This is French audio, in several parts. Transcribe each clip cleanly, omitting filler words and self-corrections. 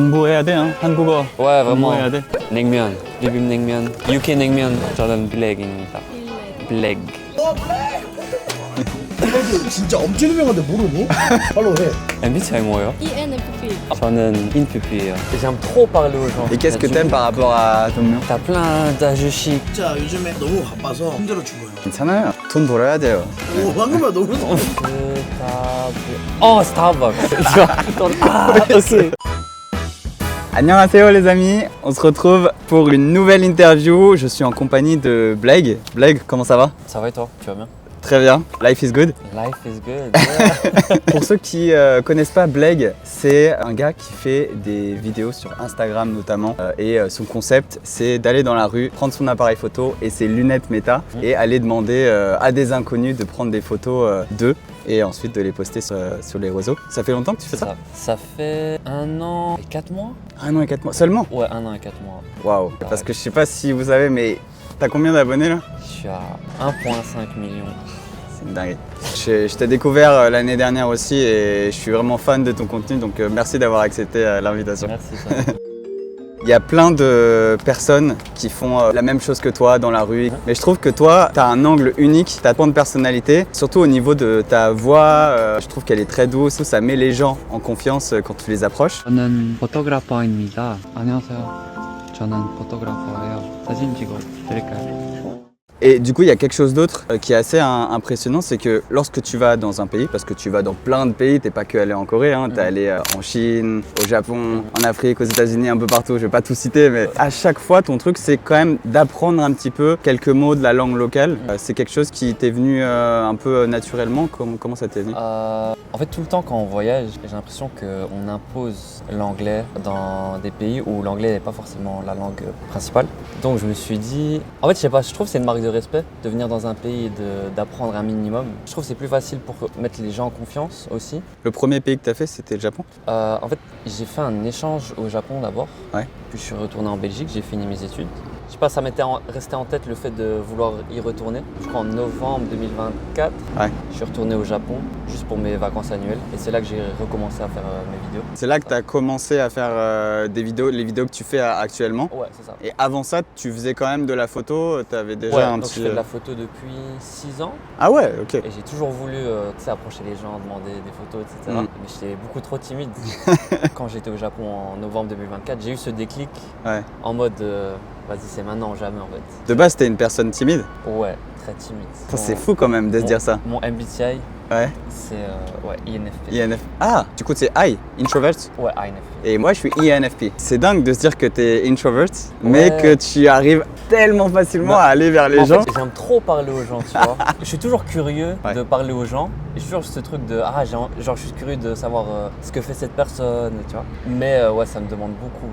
공부해야 돼, 한국어. Ouais, vraiment. 공부해야 돼. 냉면, 비빔냉면, UK 냉면. 저는 블랙입니다. 블랙. 블랙이 진짜 엄청 유명한데 모르니? 바로 해. MBTI 뭐예요? INFP. 저는 INFP예요. J'aime trop parler aux gens. Et qu'est-ce que t'aimes par rapport à ton nom? T'as plein d'âges chic. 진짜 요즘에 너무 바빠서 힘들어 죽어요. 괜찮아요. 돈 벌어야 돼요. 오, 방금 나 너무 Oh, Starbucks. Ah, ok. Annyeonghaseyo les amis, on se retrouve pour une nouvelle interview. Je suis en compagnie de Blake. Blake, comment ça va? Ça va et toi? Tu vas bien? Très bien, life is good. Life is good. Yeah. Pour ceux qui connaissent pas Blake, c'est un gars qui fait des vidéos sur Instagram notamment et son concept c'est d'aller dans la rue, prendre son appareil photo et ses lunettes méta et aller demander à des inconnus de prendre des photos d'eux et ensuite de les poster sur les réseaux. Ça fait longtemps que tu fais ça? Ça fait 1 an et 4 mois? 1 an et 4 mois seulement? Ouais, 1 an et 4 mois. Waouh. Parce que je sais pas si vous savez mais t'as combien d'abonnés là? Je suis à 1,5 million. C'est une dinguerie. Je t'ai découvert l'année dernière aussi et je suis vraiment fan de ton contenu donc merci d'avoir accepté l'invitation. Merci. Ça. Il y a plein de personnes qui font la même chose que toi dans la rue, mais je trouve que toi, tu as un angle unique, tu as plein de personnalité, surtout au niveau de ta voix, je trouve qu'elle est très douce, ça met les gens en confiance quand tu les approches. 저는 포토그래퍼입니다. 안녕하세요. 저는 포토그래퍼예요. 사진 찍어 드릴까요? Et du coup, il y a quelque chose d'autre qui est assez impressionnant, c'est que lorsque tu vas dans un pays, parce que tu vas dans plein de pays, t'es pas que allé en Corée, t'es allé en Chine, au Japon, en Afrique, aux États-Unis, un peu partout, je vais pas tout citer, mais à chaque fois, ton truc, c'est quand même d'apprendre un petit peu quelques mots de la langue locale. C'est quelque chose qui t'est venu un peu naturellement, comment ça t'est venu? En fait, tout le temps quand on voyage, j'ai l'impression qu'on impose l'anglais dans des pays où l'anglais n'est pas forcément la langue principale. Donc je me suis dit, en fait, je sais pas, je trouve que c'est une marque de respect de venir dans un pays et d'apprendre un minimum. Je trouve que c'est plus facile pour mettre les gens en confiance aussi. Le premier pays que tu as fait, c'était le Japon? En fait, j'ai fait un échange au Japon d'abord, Ouais. Puis je suis retourné en Belgique, j'ai fini mes études. Je sais pas, ça m'était resté en tête le fait de vouloir y retourner. Je crois en novembre 2024, Ouais. je suis retourné au Japon juste pour mes vacances annuelles et c'est là que j'ai recommencé à faire mes vidéos. C'est là que tu as commencé à faire des vidéos, les vidéos que tu fais actuellement. Ouais, c'est ça. Et avant ça, tu faisais quand même de la photo, tu avais déjà Ouais, un donc petit... je fais de la photo depuis 6 ans Ah ouais, ok. et j'ai toujours voulu tu sais, approcher les gens, demander des photos, etc. Mm. Mais j'étais beaucoup trop timide. Quand j'étais au Japon en novembre 2024, j'ai eu ce déclic Ouais. en mode vas-y, c'est maintenant ou jamais en fait. De base, t'es une personne timide? Ouais, très timide. Ça, c'est fou quand même de se dire ça. Mon MBTI, Ouais. c'est ouais, INFP. INF. Ah, du coup, c'est I, introvert. Ouais, INFP. Et moi, je suis INFP. C'est dingue de se dire que t'es introvert, mais Ouais. que tu arrives tellement facilement à aller vers les En gens. fait, j'aime trop parler aux gens, tu vois. Je suis toujours curieux Ouais. de parler aux gens. Et je suis toujours ce truc de genre je suis curieux de savoir ce que fait cette personne, tu vois. Mais ouais, ça me demande beaucoup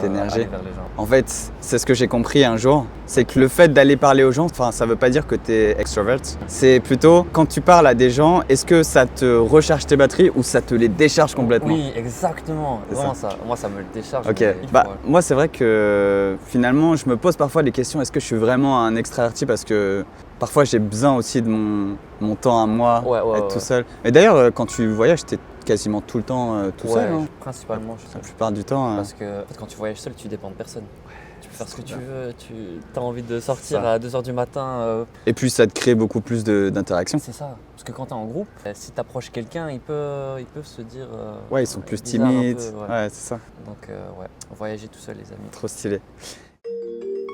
D'énergie. aller vers les gens. En fait, c'est ce que j'ai compris un jour, c'est que le fait d'aller parler aux gens, enfin, ça veut pas dire que tu es extrovert. C'est plutôt quand tu parles à des gens, est-ce que ça te recharge tes batteries ou ça te les décharge complètement? Oui, exactement. C'est Vraiment ça. Moi, ça me le décharge. Ok, mais il faut, bah ouais. moi c'est vrai que finalement je me pose parfois des questions, est-ce que je suis vraiment un extraverti parce que parfois j'ai besoin aussi de mon temps à moi, Ouais, être tout ouais. seul. Mais d'ailleurs quand tu voyages, t'es quasiment tout le temps tout Ouais, seul, hein. principalement, je suis La seul. plupart du temps. Parce que en fait, quand tu voyages seul, tu dépends de personne. Tu peux faire ce que tu veux, tu as envie de sortir Ça. à 2h du matin. Et puis ça te crée beaucoup plus d'interaction. C'est ça. Parce que quand tu es en groupe, si tu approches quelqu'un, il peut se dire. Ouais, ils sont plus bizarre un timides. peu, Ouais, c'est ça. Donc, ouais, voyager tout seul, les amis. Trop stylé.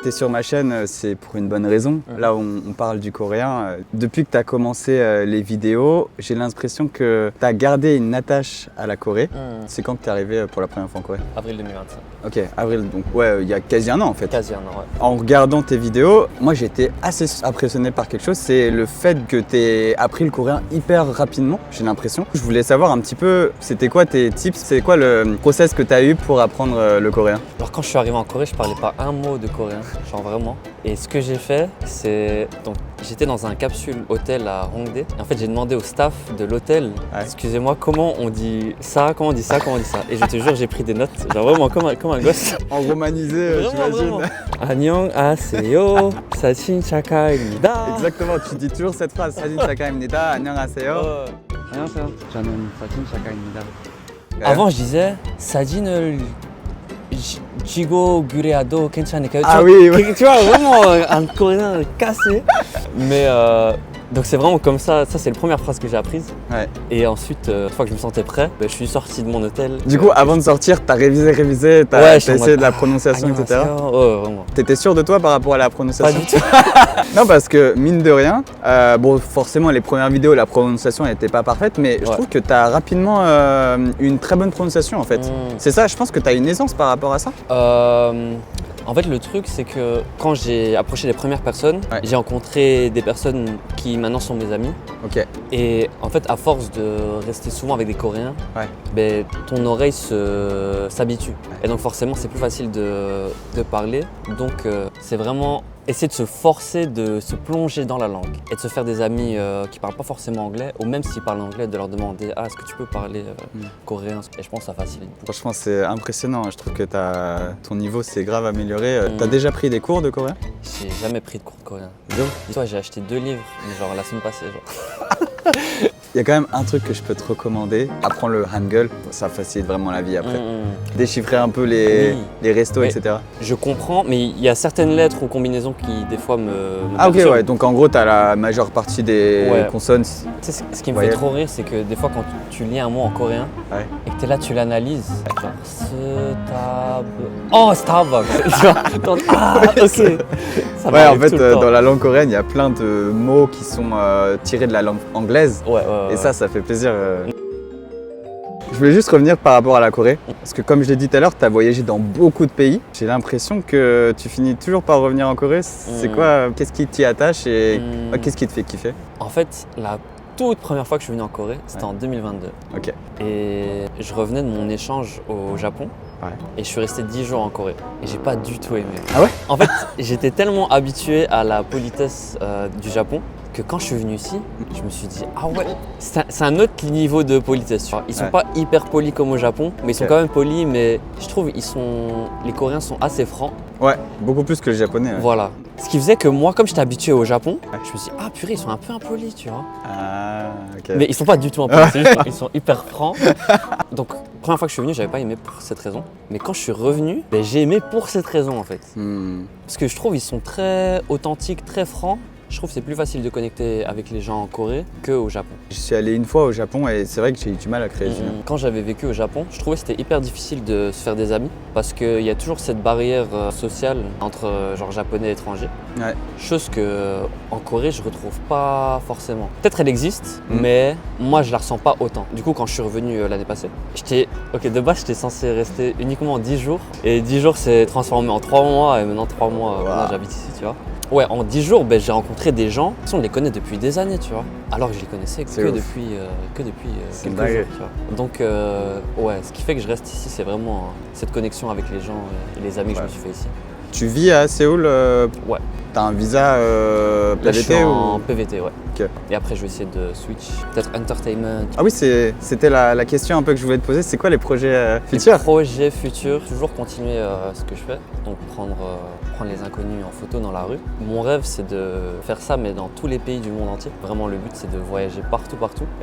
T'es sur ma chaîne, c'est pour une bonne raison. Là, on parle du coréen. Depuis que tu as commencé les vidéos, j'ai l'impression que tu as gardé une attache à la Corée. C'est quand que tu es arrivé pour la première fois en Corée? Avril 2025. Ok, avril, donc ouais, il y a quasi un an en fait. Quasi un an, ouais. En regardant tes vidéos, moi j'ai été assez impressionné par quelque chose, c'est le fait que tu aies appris le coréen hyper rapidement, j'ai l'impression. Je voulais savoir un petit peu, c'était quoi tes tips, c'est quoi le process que tu as eu pour apprendre le coréen? Alors, quand je suis arrivé en Corée, je parlais pas un mot de coréen, genre vraiment. Et ce que j'ai fait, c'est. Donc, j'étais dans un capsule hôtel à Hongdae. Et en fait, j'ai demandé au staff de l'hôtel, Ouais. excusez-moi, comment on dit ça, comment on dit ça, comment on dit ça. Et je te jure, j'ai pris des notes, genre vraiment comme un gosse. En romanisé, j'imagine. 안녕하세요, 사진 작가입니다. Exactement, tu dis toujours cette phrase, 사진 작가입니다, 안녕하세요. 안녕하세요, 저는 사진 작가입니다. Avant, je disais 사진을 Jigo Gureado Kenchanika. Ah oui, oui. Tu vois, vraiment un coréen cassé. Mais donc c'est vraiment comme ça c'est la première phrase que j'ai apprise. Ouais. Et ensuite, une fois que je me sentais prêt, je suis sorti de mon hôtel. Du coup, avant de sortir, t'as révisé, t'as Ouais, je suis en essayé mode, de la prononciation, etc. Ouais, vraiment. T'étais sûr de toi par rapport à la prononciation? Pas du tout. Non, parce que mine de rien, bon, forcément, les premières vidéos, la prononciation n'était pas parfaite, mais je trouve que t'as rapidement une très bonne prononciation en fait. C'est ça, je pense que t'as une aisance par rapport à ça. En fait, le truc, c'est que quand j'ai approché les premières personnes, Ouais. j'ai rencontré des personnes qui maintenant sont mes amis. Ok. Et en fait, à force de rester souvent avec des Coréens, Ouais. ben, ton oreille s'habitue. Et donc forcément, c'est plus facile de parler. Donc c'est vraiment essayer de se forcer de se plonger dans la langue et de se faire des amis qui parlent pas forcément anglais, ou même s'ils parlent anglais, de leur demander « Ah, est-ce que tu peux parler coréen ?» Et je pense que ça facilite beaucoup. Franchement, c'est impressionnant. Je trouve que ton niveau s'est grave amélioré. T'as déjà pris des cours de coréen? J'ai jamais pris de cours de coréen. Non. Dis-toi, j'ai acheté 2 livres, mais genre la semaine passée. Genre. Il y a quand même un truc que je peux te recommander. Apprends le hangul, ça facilite vraiment la vie après. Déchiffrer un peu les restos, Mais- etc. Je comprends, mais il y a certaines lettres ou combinaisons qui, des fois, me Ah ok, perturbent. ouais. Donc en gros, t'as la majeure partie des Ouais. consonnes. Tu sais, ce qui me Voyelle. fait trop rire, c'est que des fois, quand tu lis un mot en coréen Ouais. et que t'es là, tu l'analyses. Genre, Oh, Starbucks. Genre, ah, ok. Ça Ouais, en m'arrive fait, tout le temps. dans la langue coréenne, il y a plein de mots qui sont tirés de la langue anglaise. Ouais, Et ça fait plaisir. Je voulais juste revenir par rapport à la Corée. Parce que comme je l'ai dit tout à l'heure, tu as voyagé dans beaucoup de pays. J'ai l'impression que tu finis toujours par revenir en Corée. C'est quoi? Qu'est-ce qui t'y attache et qu'est-ce qui te fait kiffer? En fait, la toute première fois que je suis venu en Corée, c'était en 2022. Ok. Et je revenais de mon échange au Japon. Ouais. Et je suis resté 10 jours en Corée. Et j'ai pas du tout aimé. Ah ouais? En fait, j'étais tellement habitué à la politesse du Japon que quand je suis venu ici, je me suis dit, ah ouais, c'est un autre niveau de politesse. Tu vois. Ils sont Ouais. pas hyper polis comme au Japon, mais ils sont Ok. quand même polis. Mais je trouve les Coréens sont assez francs. Ouais, beaucoup plus que le japonais. Ouais. Voilà. Ce qui faisait que moi, comme j'étais habitué au Japon, Ouais. je me suis dit, ah purée, ils sont un peu impolis, tu vois. Ah, ok. Mais ils sont pas du tout impolis, c'est juste qu'ils sont hyper francs. Donc, première fois que je suis venu, j'avais pas aimé pour cette raison. Mais quand je suis revenu, ben, j'ai aimé pour cette raison en fait. Parce que je trouve ils sont très authentiques, très francs. Je trouve que c'est plus facile de connecter avec les gens en Corée qu'au Japon. Je suis allé une fois au Japon et c'est vrai que j'ai eu du mal à créer du lien. Quand j'avais vécu au Japon, je trouvais que c'était hyper difficile de se faire des amis parce qu'il y a toujours cette barrière sociale entre genre japonais et étrangers. Ouais. Chose que en Corée je retrouve pas forcément. Peut-être elle existe, mais moi je la ressens pas autant. Du coup quand je suis revenu l'année passée, de base j'étais censé rester uniquement 10 jours et 10 jours c'est transformé en 3 mois et maintenant 3 mois maintenant j'habite ici, tu vois. Ouais, en 10 jours, ben, j'ai rencontré des gens, on les connaît depuis des années, tu vois. Alors que je les connaissais que ouf. depuis C'est quelques dingue. jours, tu vois. Donc, ouais, ce qui fait que je reste ici, c'est vraiment cette connexion avec les gens et les amis que je me suis fait ici. Tu vis à Séoul? Ouais. T'as un visa Là, je suis PVT en ou... PVT, ouais. Ok. Et après, je vais essayer de switch. Peut-être entertainment. Ah oui, c'était la question un peu que je voulais te poser. C'est quoi les projets Les futurs? projets futurs, toujours continuer ce que je fais, donc prendre les inconnus en photo dans la rue. Mon rêve, c'est de faire ça, mais dans tous les pays du monde entier. Vraiment, le but, c'est de voyager partout,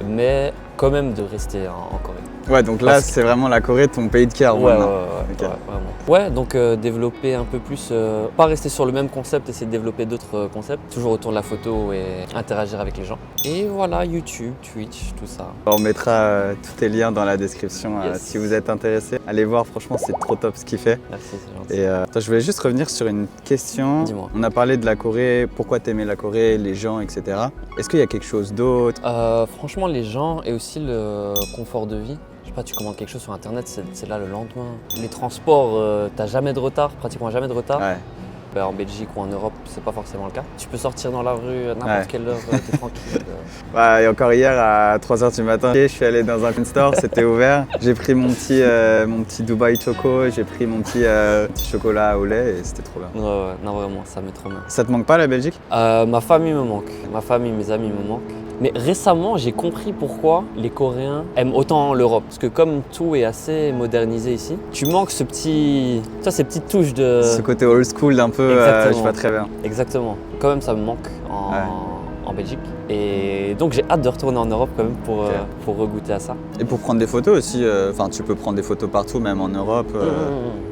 mais quand même de rester en Corée. Ouais, donc là, Parce que- c'est vraiment la Corée, ton pays de cœur Ouais, maintenant. ouais, Ok. vraiment. Ouais, donc développer un peu plus, pas rester sur le même concept, essayer de développer d'autres concepts, toujours autour de la photo et interagir avec les gens. Et voilà, YouTube, Twitch, tout ça. On mettra tous tes liens dans la description Yes. si vous êtes intéressé. Allez voir, franchement, c'est trop top ce qu'il fait. Merci, c'est gentil. Et attends, je voulais juste revenir sur une question. Dis-moi. On a parlé de la Corée, pourquoi t'aimais la Corée, les gens, etc. Est-ce qu'il y a quelque chose d'autre? Franchement, les gens et aussi le confort de vie. Je sais pas, tu commandes quelque chose sur internet, c'est là le lendemain. Les transports, t'as jamais de retard, pratiquement jamais de retard. Ouais. En Belgique ou en Europe, c'est pas forcément le cas. Tu peux sortir dans la rue à n'importe Ouais. quelle heure, t'es tranquille. Ouais, et encore hier à 3h du matin, je suis allé dans un convenience store, c'était ouvert. J'ai pris mon petit Dubai Choco, j'ai pris mon petit chocolat au lait et c'était trop bien. Ouais, non vraiment, ça met trop bien. Ça te manque pas la Belgique? Ma famille me manque, ma famille, mes amis me manquent. Mais récemment, j'ai compris pourquoi les Coréens aiment autant l'Europe. Parce que comme tout est assez modernisé ici, tu manques ces petites touches de... Ce côté old school d'un peu, je Exactement. vois très bien. Exactement. Quand même, ça me manque en Belgique. Et donc j'ai hâte de retourner en Europe quand même pour regoûter à ça. Et pour prendre des photos aussi, enfin tu peux prendre des photos partout, même en Europe.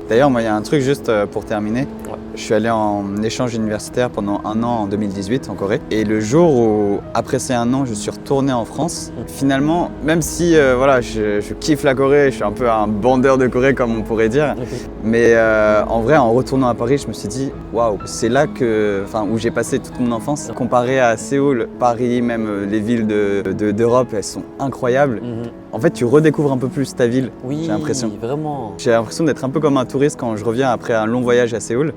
D'ailleurs, moi il y a un truc juste pour terminer. Ouais. Je suis allé en échange universitaire pendant 1 an en 2018 en Corée. Et le jour où, après ces 1 an, je suis retourné en France, finalement, même si voilà, je kiffe la Corée, je suis un peu un bandeur de Corée comme on pourrait dire, mais en vrai, en retournant à Paris, je me suis dit, waouh, c'est là où j'ai passé toute mon enfance. Comparé à Séoul, Paris, même les villes d'Europe, elles sont incroyables. En fait, tu redécouvres un peu plus ta ville, Oui, j'ai l'impression. vraiment. J'ai l'impression d'être un peu comme un touriste quand je reviens après un long voyage à Séoul.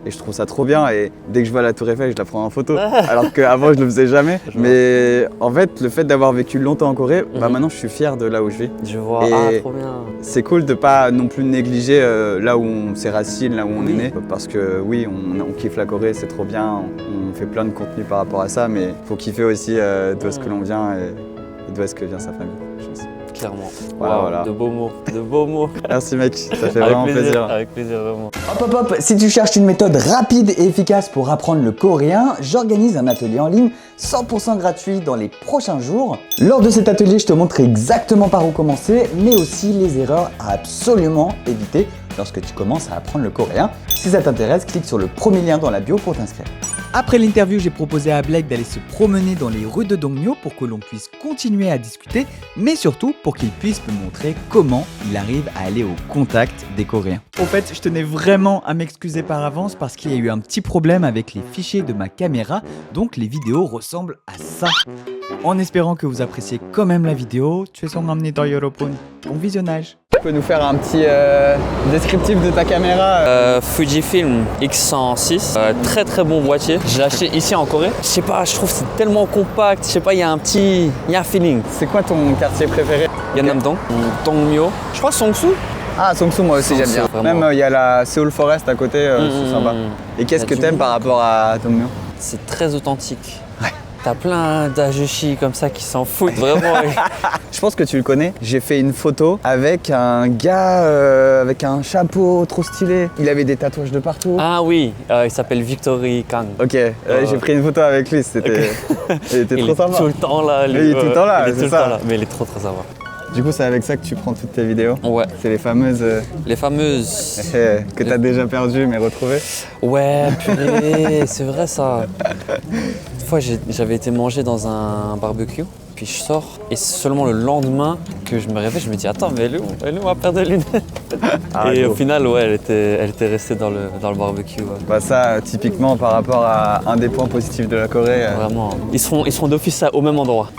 Et je trouve ça trop bien. Et dès que je vois la Tour Eiffel, je la prends en photo. Alors qu'avant, je le faisais jamais. Mais en fait, le fait d'avoir vécu longtemps en Corée, maintenant, je suis fier de là où je vis. Je vois, Et trop bien. c'est cool de pas non plus négliger là où on s'est racine, là où on est né. Parce que oui, on kiffe la Corée, c'est trop bien. On fait plein de contenu par rapport à ça. Mais il faut kiffer aussi d'où est-ce que l'on vient et d'où est-ce que vient sa famille, je pense. Clairement. Voilà. De beaux mots, de beaux mots. Merci mec, ça fait vraiment plaisir. Avec plaisir, vraiment. Hop hop hop, si tu cherches une méthode rapide et efficace pour apprendre le coréen, j'organise un atelier en ligne 100% gratuit dans les prochains jours. Lors de cet atelier, je te montre exactement par où commencer, mais aussi les erreurs à absolument éviter lorsque tu commences à apprendre le coréen. Si ça t'intéresse, clique sur le premier lien dans la bio pour t'inscrire. Après l'interview, j'ai proposé à Blake d'aller se promener dans les rues de Dongmyo pour que l'on puisse continuer à discuter, mais surtout pour qu'il puisse me montrer comment il arrive à aller au contact des Coréens. Au fait, je tenais vraiment à m'excuser par avance parce qu'il y a eu un petit problème avec les fichiers de ma caméra, donc les vidéos ressemblent à ça. En espérant que vous appréciez quand même la vidéo, 죄송합니다 여러분. Bon visionnage. Tu peux nous faire un petit descriptif de ta caméra Fujifilm X106, très très bon boîtier. Je l'ai acheté ici en Corée. Je sais pas, je trouve que c'est tellement compact. Je sais pas, il y a un feeling. C'est quoi ton quartier préféré? Yeonnam-dong, Dongmyo. Je crois Songsu. Ah, Songsu, moi aussi j'aime bien. Vraiment. Même il y a la Seoul Forest à côté, c'est sympa. Et qu'est-ce que t'aimes par rapport à Dongmyo? C'est très authentique. T'as plein d'ajushi comme ça qui s'en foutent vraiment. Je pense que tu le connais. J'ai fait une photo avec un gars avec un chapeau trop stylé. Il avait des tatouages de partout. Ah oui, il s'appelle Victory Kang. Ok, j'ai pris une photo avec lui, c'était il était trop sympa. Tout le temps là. Il est tout le temps là, c'est ça. Mais il est trop sympa. Du coup, c'est avec ça que tu prends toutes tes vidéos? Ouais. C'est les fameuses Les fameuses. que t'as déjà perdues mais retrouvées? Ouais, purée, c'est vrai ça. Une fois, j'avais été manger dans un barbecue, puis je sors, et c'est seulement le lendemain que je me réveille, je me dis attends, mais elle est où ma paire de lunettes? Et au final, ouais, elle était restée dans le barbecue. Ouais. Bah ça, typiquement par rapport à un des points positifs de la Corée. Vraiment. Ils seront d'office au même endroit.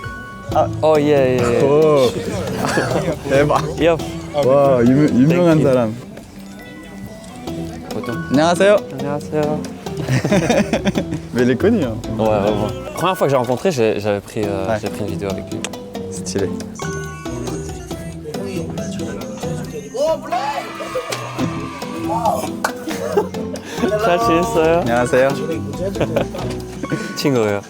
Ah. Oh yeah. Oh. 대박. Yo. 와, 유명한 사람. Photo. 안녕하세요. 안녕하세요. Mais il est connu, hein. Ouais, vraiment. Première fois que j'ai rencontré, j'avais pris une vidéo avec lui. Stylé. 잘 지냈어요? 안녕하세요. 친구예요.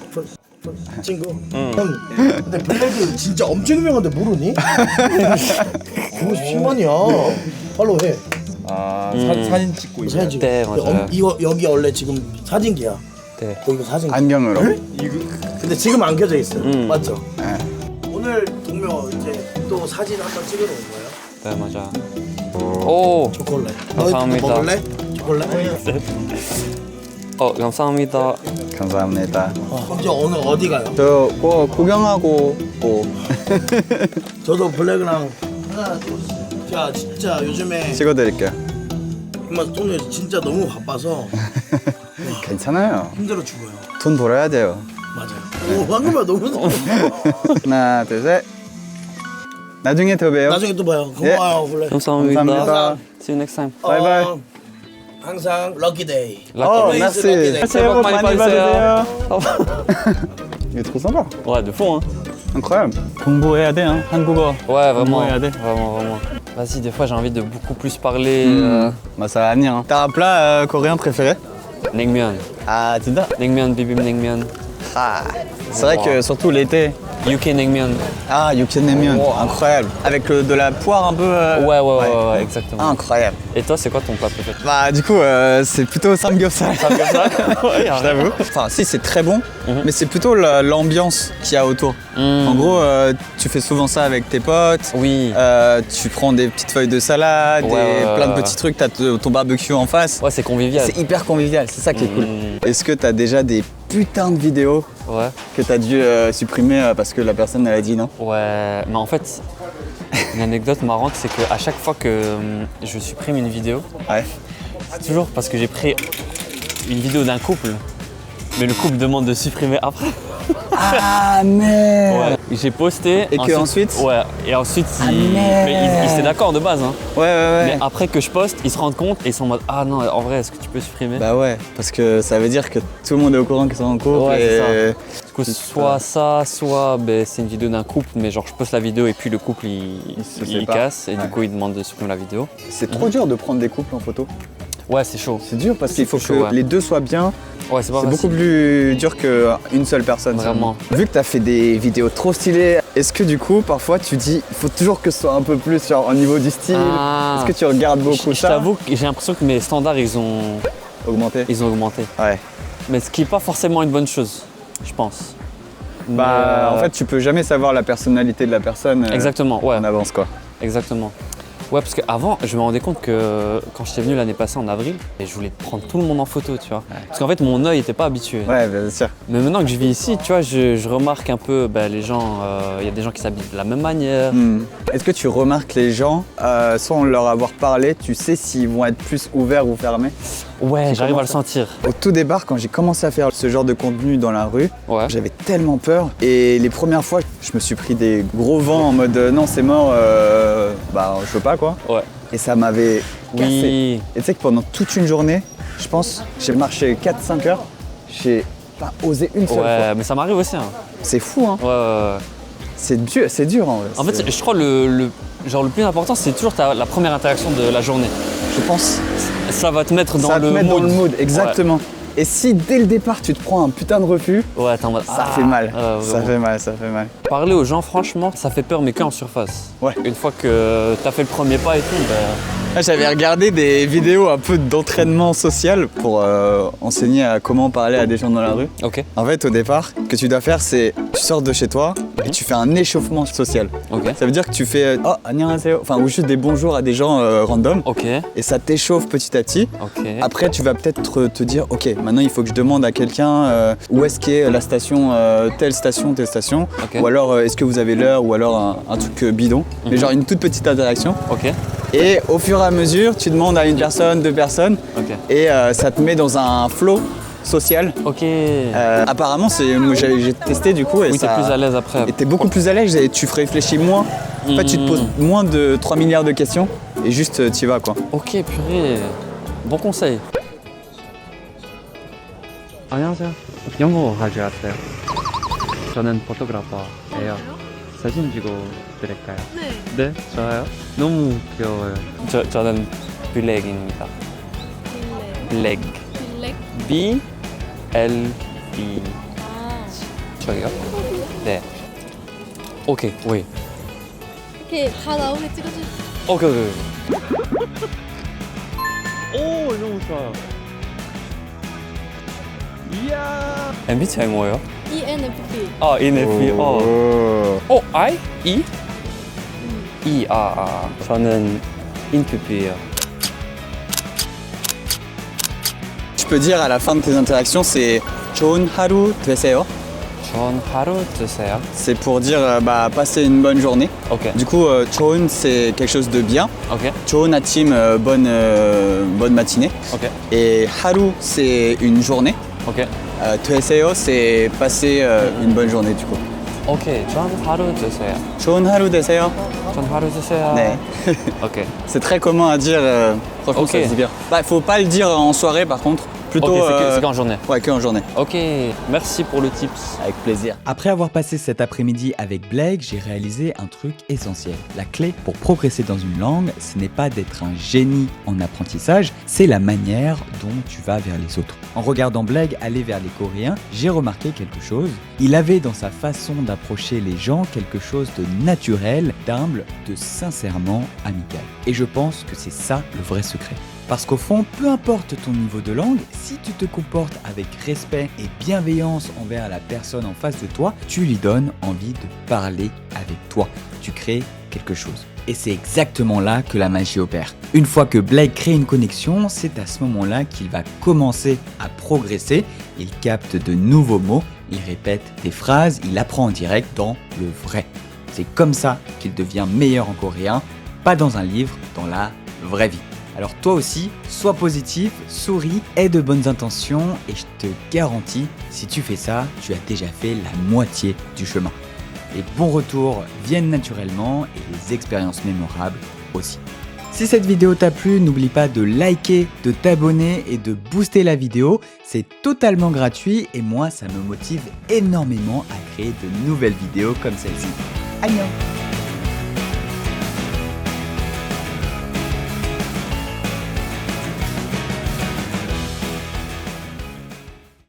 친구. 형, 근데 블랙이 진짜 엄청 유명한데 모르니? 97만이야. 팔로우 해. 아, 사진 찍고 있어요. 사진 찍어. 네, 맞아요. 이거 여기 원래 지금 사진기야. 네. 여기가 사진기. 안경으로. 근데 지금 안 켜져 있어. 맞죠? 네. 오늘 동묘 이제 또 사진 한번 찍으러 온 거예요. 네, 맞아. 오. 초콜릿. 감사합니다. 너 먹을래? 초콜릿? 감사합니다. 감사합니다. 이제 오늘 어디 가요? 저 구경하고 뭐 저도 블랙이랑 하나 자 진짜 요즘에 찍어드릴게요. 정말 동료 진짜 너무 바빠서 괜찮아요. 힘들어 죽어요. 돈 벌어야 돼요. 맞아요. 오 방금은 너무 하나, 둘, 셋. 나중에 더 봬요. 나중에 또 봐요. 고마워요 블랙. 감사합니다. 감사합니다. See you next time. 바이바이. 항상 럭키데이. merci. 새해 복 많이 받으세요. Il est trop sympa. Ouais, de fond, hein. Incroyable. 공부해야 돼, hein. 한국어. Ouais, vraiment. Ouais, allez. Vraiment. Vas-y, des fois j'ai envie de beaucoup plus parler. Bah ça va venir. Hein. T'as un plat coréen préféré? Naengmyeon. Ah, 진짜? Naengmyeon, bibim naengmyeon. Ah. C'est vrai que surtout l'été, Yuki Naengmyeon. Ah, Yukinemyeon, Wow. incroyable. Avec de la poire un peu. Ouais, exactement. Incroyable. Et toi, c'est quoi ton plat préféré? Bah, du coup, c'est plutôt samgyeopsal. Ouais, Je t'avoue. Enfin, si, c'est très bon, mais c'est plutôt l'ambiance qu'il y a autour. Mm. En gros, tu fais souvent ça avec tes potes. Oui. Tu prends des petites feuilles de salade et plein de petits trucs. T'as ton barbecue en face. Ouais, c'est convivial. C'est hyper convivial, c'est ça qui est cool. Mm. Est-ce que t'as déjà des putains de vidéos Ouais. que t'as dû supprimer parce que la personne elle a dit non? Ouais, mais en fait, une anecdote marrante, c'est qu'à chaque fois que je supprime une vidéo, Ouais. c'est toujours parce que j'ai pris une vidéo d'un couple, mais le couple demande de supprimer après. Ah merde. Ouais. J'ai posté. Et que ensuite Ouais, et ensuite, Ah, ils merde. étaient d'accord de base, hein. Ouais. Mais après que je poste, ils se rendent compte et ils sont en mode ah non, en vrai, est-ce que tu peux supprimer? Bah ouais, parce que ça veut dire que tout le monde est au courant qu'ils sont en couple. Ouais, et... Du coup, soit ça, soit c'est une vidéo d'un couple, mais genre je poste la vidéo et puis le couple se il sépare. casse et Ouais. du coup il demande de supprimer la vidéo. C'est trop dur de prendre des couples en photo. Ouais, c'est chaud. C'est dur parce qu'il faut chaud, que ouais. les deux soient bien. Ouais, c'est pas C'est facile. beaucoup plus dur qu'une seule personne. Vraiment. Vu que tu as fait des vidéos trop stylées, est-ce que du coup, parfois tu dis, il faut toujours que ce soit un peu plus genre, au niveau du style? Ah. Est-ce que tu regardes beaucoup Je ça? t'avoue que j'ai l'impression que mes standards ils ont Augmenter. augmenté. Ouais. Mais ce qui est pas forcément une bonne chose, je pense. Bah, Mais, en fait, tu peux jamais savoir la personnalité de la personne exactement, ouais. en avance, quoi. Exactement. Ouais, parce qu'avant, je me rendais compte que quand j'étais venu l'année passée en avril, et je voulais prendre tout le monde en photo, tu vois. Parce qu'en fait, mon œil n'était pas habitué. Ouais, bien sûr. Mais maintenant que je vis ici, tu vois, je remarque un peu les gens, il y a des gens qui s'habillent de la même manière. Est-ce que tu remarques les gens, sans leur avoir parlé, tu sais s'ils vont être plus ouverts ou fermés? Ouais, j'arrive à le commences sentir. Au tout départ, quand j'ai commencé à faire ce genre de contenu dans la rue, Ouais. j'avais tellement peur. Et les premières fois, je me suis pris des gros vents en mode non, c'est mort, bah je veux pas quoi. Ouais. Et ça m'avait cassé. Oui. Et tu sais que pendant toute une journée, je pense, j'ai marché 4-5 heures, j'ai pas osé une seule fois. Ouais, mais ça m'arrive aussi. Hein. C'est fou, hein. Ouais. C'est dur en vrai. En fait, je crois le plus important, c'est toujours la première interaction de la journée. je pense, Ça va te mettre dans ça va te le mettre mood. dans le mood, exactement. Et si dès le départ tu te prends un putain de refus, Ouais, t'es en mode, ça fait mal. Ça vraiment. fait mal, ça fait mal. Parler aux gens, franchement, ça fait peur, mais qu'en surface. Ouais. Une fois que t'as fait le premier pas et tout, J'avais regardé des vidéos un peu d'entraînement social pour enseigner à comment parler à des gens dans la rue. ok. En fait, au départ, ce que tu dois faire, c'est tu sors de chez toi et tu fais un échauffement social. Ok. Ça veut dire que tu fais oh, annyeonghaseyo, enfin ou juste des bonjours à des gens random Ok. et ça t'échauffe petit à petit. Ok. Après, tu vas peut-être te dire ok, maintenant il faut que je demande à quelqu'un où est-ce qu'est la station, telle station, Ok. ou alors est-ce que vous avez l'heure, ou alors un truc bidon, mais genre une toute petite interaction. Ok. Et au fur et à mesure, tu demandes à une personne, deux personnes, Ok. et ça te met dans un flow social. Ok. Apparemment, moi, j'ai testé du coup, et oui, t'es ça- plus à l'aise après. et t'es beaucoup plus à l'aise et tu réfléchis moins. En fait, tu te poses moins de 3 milliards de questions et juste t'y vas quoi. Ok, purée. Bon conseil. 안녕하세요. 영어 가져왔어요. 저는 포토그래퍼예요. 사진 찍어 드릴까요? 네. 좋아요. 너무 귀여워요. 저는 블랙입니다. 블랙. 블랙? B L E. 아, 저기요? 네. 오케이. 오케이. 이렇게 다 나오게 찍어줄 오케이. 오, 너무 좋아요. 이야. MBTI 뭐예요? ENFP. 아, ENFP. I? E? E. 저는 INFP예요. Tu peux dire à la fin de tes interactions, c'est 좋은 하루 되세요. 좋은 하루 되세요. C'est pour dire bah, passer une bonne journée. Ok. Du coup, 좋은 c'est quelque chose de bien. Ok. 좋은 아침, bonne matinée. Ok. Et 하루 c'est une journée. Ok. 되세요 c'est passer une bonne journée du coup. Ok. 좋은 하루 되세요. 좋은 하루 되세요. 좋은 하루 되세요. 네. Ok. C'est très commun à dire, franchement Ok. ça se dit bien. Bah, faut pas le dire en soirée par contre, Plutôt. Ok, c'est qu'en journée. Ouais, que en journée. Ok, merci pour le tips. Avec plaisir. Après avoir passé cet après-midi avec Blake, j'ai réalisé un truc essentiel. La clé pour progresser dans une langue, ce n'est pas d'être un génie en apprentissage, c'est la manière dont tu vas vers les autres. En regardant Blake aller vers les Coréens, j'ai remarqué quelque chose. Il avait dans sa façon d'approcher les gens quelque chose de naturel, d'humble, de sincèrement amical. Et je pense que c'est ça le vrai secret. Parce qu'au fond, peu importe ton niveau de langue, si tu te comportes avec respect et bienveillance envers la personne en face de toi, tu lui donnes envie de parler avec toi. Tu crées quelque chose. Et c'est exactement là que la magie opère. Une fois que Blake crée une connexion, c'est à ce moment-là qu'il va commencer à progresser. Il capte de nouveaux mots, il répète des phrases, il apprend en direct dans le vrai. C'est comme ça qu'il devient meilleur en coréen, pas dans un livre, dans la vraie vie. Alors toi aussi, sois positif, souris, aie de bonnes intentions et je te garantis, si tu fais ça, tu as déjà fait la moitié du chemin. Les bons retours viennent naturellement et les expériences mémorables aussi. Si cette vidéo t'a plu, n'oublie pas de liker, de t'abonner et de booster la vidéo. C'est totalement gratuit et moi, ça me motive énormément à créer de nouvelles vidéos comme celle-ci. Annyeong!